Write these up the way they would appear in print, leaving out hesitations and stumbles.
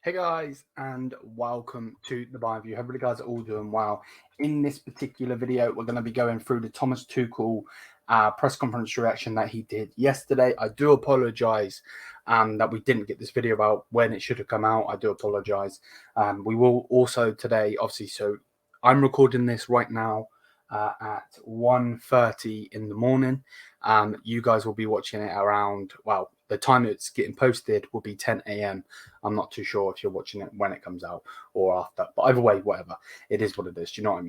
Hey guys, and welcome to the Bayern View. Hope you guys are all doing well. In this particular video, we're going to be going through the Thomas Tuchel press conference reaction that he did yesterday. I do apologize that we didn't get this video out when it should have come out. I do apologize. We will also today, obviously, so I'm recording this right now at 1:30 in the morning. You guys will be watching it around, well, the time it's getting posted will be 10 a.m. I'm not too sure if you're watching it when it comes out or after, but either way, whatever, it is what it is. Do you know what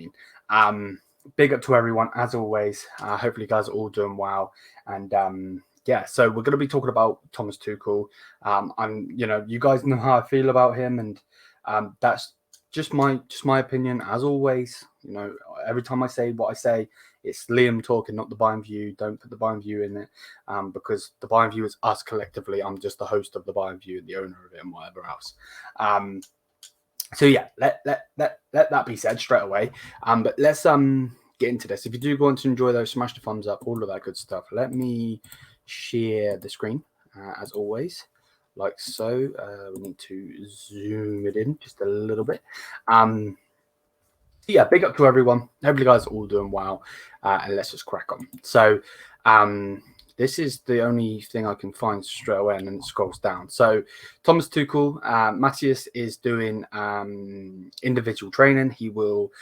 I mean? Big up to everyone as always. Hopefully you guys are all doing well. And yeah, so we're going to be talking about Thomas Tuchel. You guys know how I feel about him, and that's just my opinion as always. Every time I say what I say, it's Liam talking, not the Bayern View. Don't put the Bayern View in it, because the Bayern View is us collectively. I'm just the host of the Bayern View, the owner of it, and whatever else. So yeah, let that be said straight away. But let's get into this. If you do want to enjoy those, smash the thumbs up, all of that good stuff. Let me share the screen as always, like so. We need to zoom it in just a little bit. Yeah, big up to everyone. Hope you guys are all doing well, and let's just crack on. So this is the only thing I can find straight away, and then it scrolls down. So Thomas Tuchel, Matthias is doing individual training. He will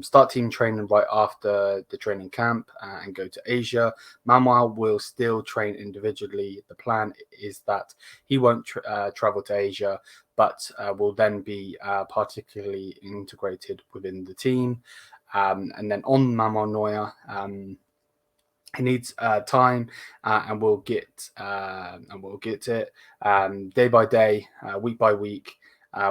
start team training right after the training camp and go to Asia. Manuel will still train individually. The plan is that he won't travel to Asia, but will then be particularly integrated within the team. And then on Manuel Neuer, he needs time, and we'll get it day by day, week by week.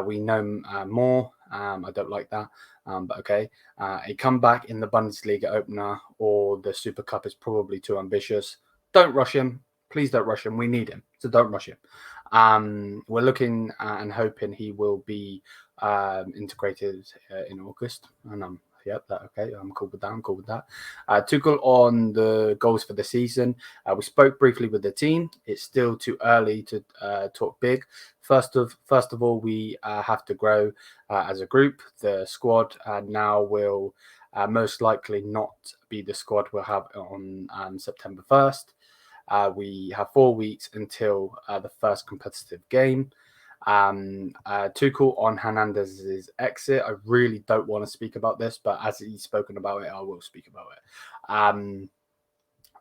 We know more. I don't like that, but okay. A comeback in the Bundesliga opener or the Super Cup is probably too ambitious. Don't rush him. Please don't rush him. We need him, so don't rush him. We're looking and hoping he will be integrated in August, and yep, okay. I'm cool with that. Tuchel on the goals for the season. We spoke briefly with the team. It's still too early to talk big. First of all, we have to grow as a group. The squad now will most likely not be the squad we'll have on September 1st. We have 4 weeks until the first competitive game. Tuchel on Hernandez's exit. I really don't want to speak about this, but as he's spoken about it, I will speak about it.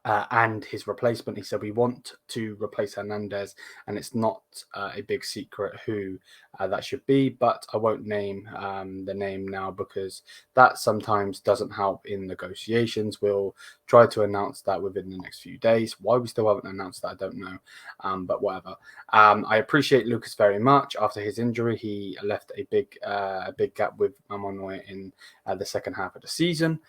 And his replacement, he said, we want to replace Hernandez, and it's not a big secret who that should be, but I won't name the name now because that sometimes doesn't help in negotiations. We'll try to announce that within the next few days. Why we still haven't announced that, I don't know, but whatever. I appreciate Lucas very much. After his injury, he left a big gap with Manuel Neuer in the second half of the season.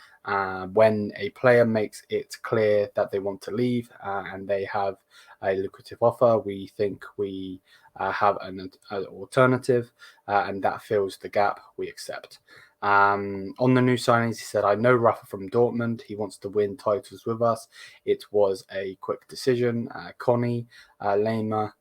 When a player makes it clear that they want to leave and they have a lucrative offer, we think we have an alternative, and that fills the gap. We accept. On the new signings, he said, I know Rafa from Dortmund. He wants to win titles with us. It was a quick decision. Connie, Lima,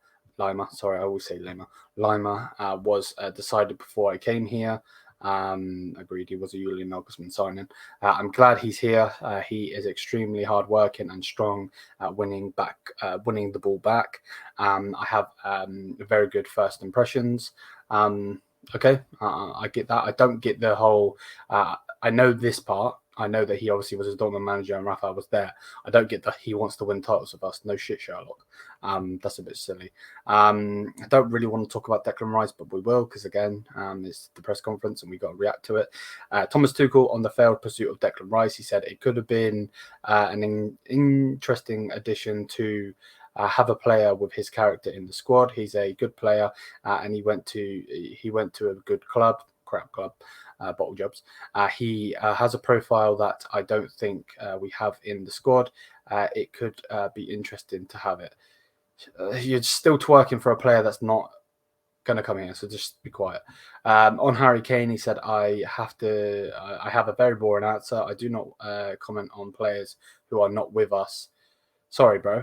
sorry, I always say Lima was decided before I came here. Agreed, he was a Julian Nagelsmann signing. I'm glad he's here. He is extremely hardworking and strong at winning the ball back. I have very good first impressions. Okay, I get that. I don't get the whole. I know this part. I know that he obviously was a Dortmund manager and Rafa was there. I don't get that he wants to win titles with us. No shit, Sherlock. That's a bit silly. I don't really want to talk about Declan Rice, but we will because, again, it's the press conference and we got to react to it. Thomas Tuchel on the failed pursuit of Declan Rice. He said it could have been an interesting addition to have a player with his character in the squad. He's a good player, and he went to a good club, crap club. Bottle jobs. He has a profile that I don't think we have in the squad. It could be interesting to have it. You're still twerking for a player that's not going to come here, so just be quiet. On Harry Kane, he said, I have a very boring answer. I do not comment on players who are not with us. Sorry, bro.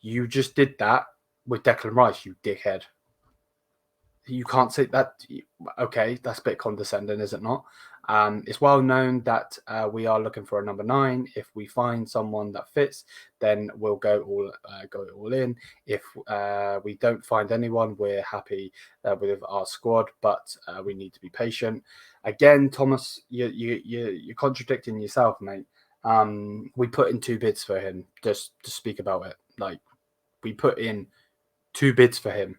You just did that with Declan Rice, you dickhead. You can't say that. Okay, that's a bit condescending, is it not? It's well known that we are looking for a number 9. If we find someone that fits, then we'll go all in. If we don't find anyone, we're happy with our squad, but we need to be patient. Again, Thomas, you're contradicting yourself, mate. We put in 2 bids for him. Just to speak about it, like we put in 2 bids for him,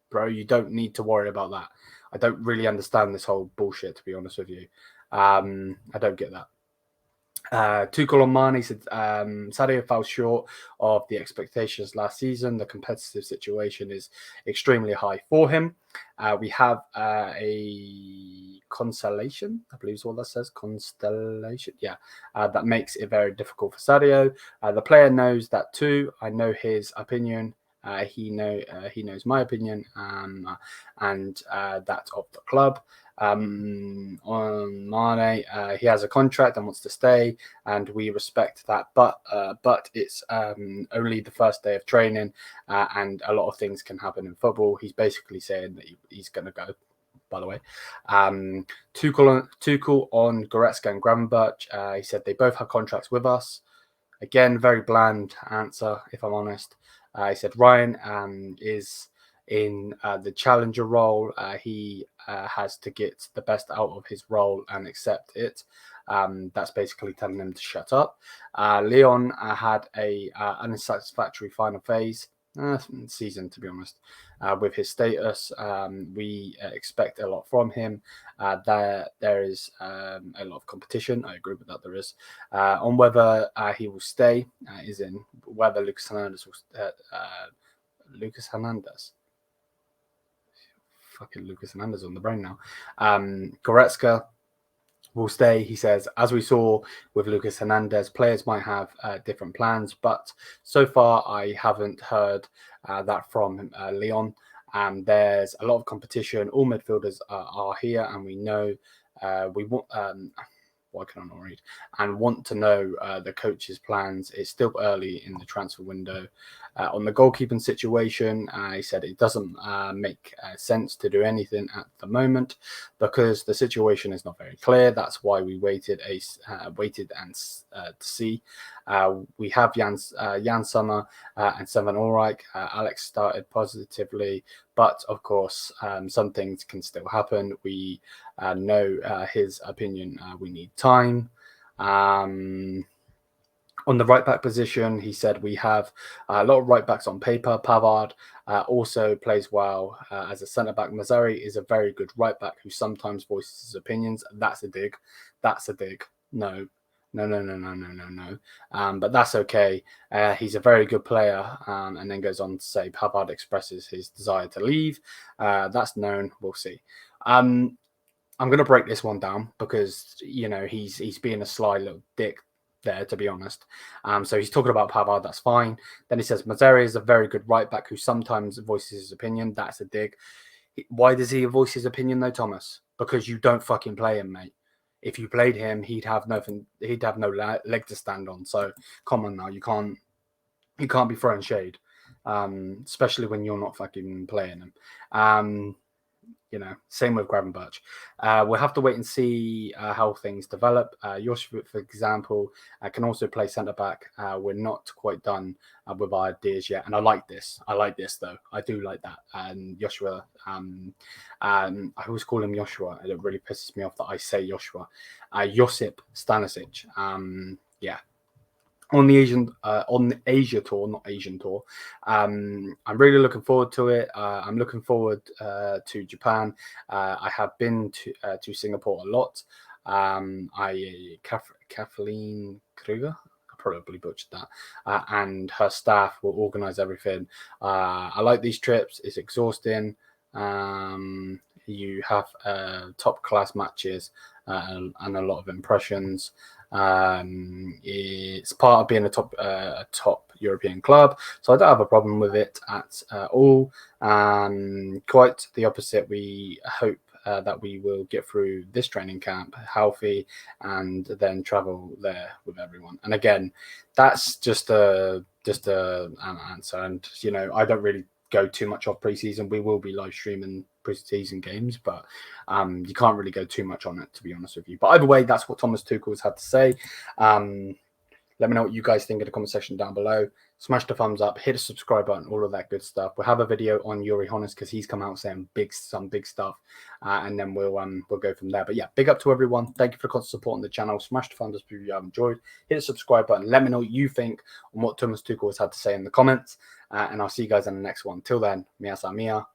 bro. You don't need to worry about that. I don't really understand this whole bullshit, to be honest with you. I don't get that. Tuchel on Mané said Sadio fell short of the expectations last season. The competitive situation is extremely high for him. We have a constellation, I believe is what that says. Constellation, yeah. That makes it very difficult for Sadio. The player knows that too. I know his opinion. He knows my opinion and that of the club. On Mane, he has a contract and wants to stay, and we respect that. But it's only the first day of training, and a lot of things can happen in football. He's basically saying that he's going to go. By the way, Tuchel on Goretzka and Gravenberch. He said they both have contracts with us. Again, very bland answer, if I'm honest. He said Ryan is in the challenger role. He has to get the best out of his role and accept it. That's basically telling him to shut up. Lyon had a unsatisfactory final phase season, to be honest. With his status, we expect a lot from him. There is a lot of competition. I agree with that. There is on whether he will stay, is in whether Lucas Hernandez will. Lucas Hernandez. Fucking Lucas Hernandez on the brain now. Goretzka will stay. He says, as we saw with Lucas Hernandez, players might have different plans, but so far I haven't heard that from Lyon. There's a lot of competition. All midfielders are here, and we know we want. Why can I not read? And want to know the coach's plans. It's still early in the transfer window. On the goalkeeping situation, he said it doesn't make sense to do anything at the moment because the situation is not very clear. That's why we waited and to see. We have Jan Sommer and Seven Ulreich. Alex started positively, but of course, some things can still happen. We know his opinion. We need time. On the right back position, he said we have a lot of right backs on paper. Pavard also plays well as a centre back. Mazraoui is a very good right back who sometimes voices his opinions. That's a dig. That's a dig. No. But that's okay. He's a very good player. And then goes on to say Pavard expresses his desire to leave. That's known. We'll see. I'm going to break this one down because, you know, he's being a sly little dick there, to be honest. So he's talking about Pavard, that's fine. Then he says Mazraoui is a very good right back who sometimes voices his opinion. That's a dig. Why does he voice his opinion though, Thomas? Because you don't fucking play him, mate. If you played him, he'd have nothing. He'd have no leg to stand on. So come on now, you can't be throwing shade, especially when you're not fucking playing him. You know, same with Gravenberch. We'll have to wait and see how things develop. Joshua, for example, can also play centre back. We're not quite done with our ideas yet, and I like this. I like this though. I do like that. And Joshua, I always call him Joshua, and it really pisses me off that I say Joshua. Josip Stanisic. Yeah. On the Asia tour, not Asian tour. I'm really looking forward to it. I'm looking forward to Japan. I have been to Singapore a lot. Kathleen Kruger, I probably butchered that, and her staff will organize everything. I like these trips. It's exhausting. You have top class matches and a lot of impressions. It's part of being a top European club, so I don't have a problem with it at all. Quite the opposite. We hope that we will get through this training camp healthy and then travel there with everyone. And again, that's just an answer. And you know, I don't really go too much off preseason. We will be live streaming pre-season games, but you can't really go too much on it, to be honest with you. But either way, that's what Thomas Tuchel has had to say. Let me know what you guys think in the comment section down below. Smash the thumbs up, hit the subscribe button, all of that good stuff. We'll have a video on Yuri Hones because he's come out saying some big stuff, and then we'll go from there. But yeah, big up to everyone. Thank you for the constant support on the channel. Smash the thumbs up if you have enjoyed. Hit the subscribe button. Let me know what you think on what Thomas Tuchel has had to say in the comments, and I'll see you guys in the next one. Till then, mia sa mia.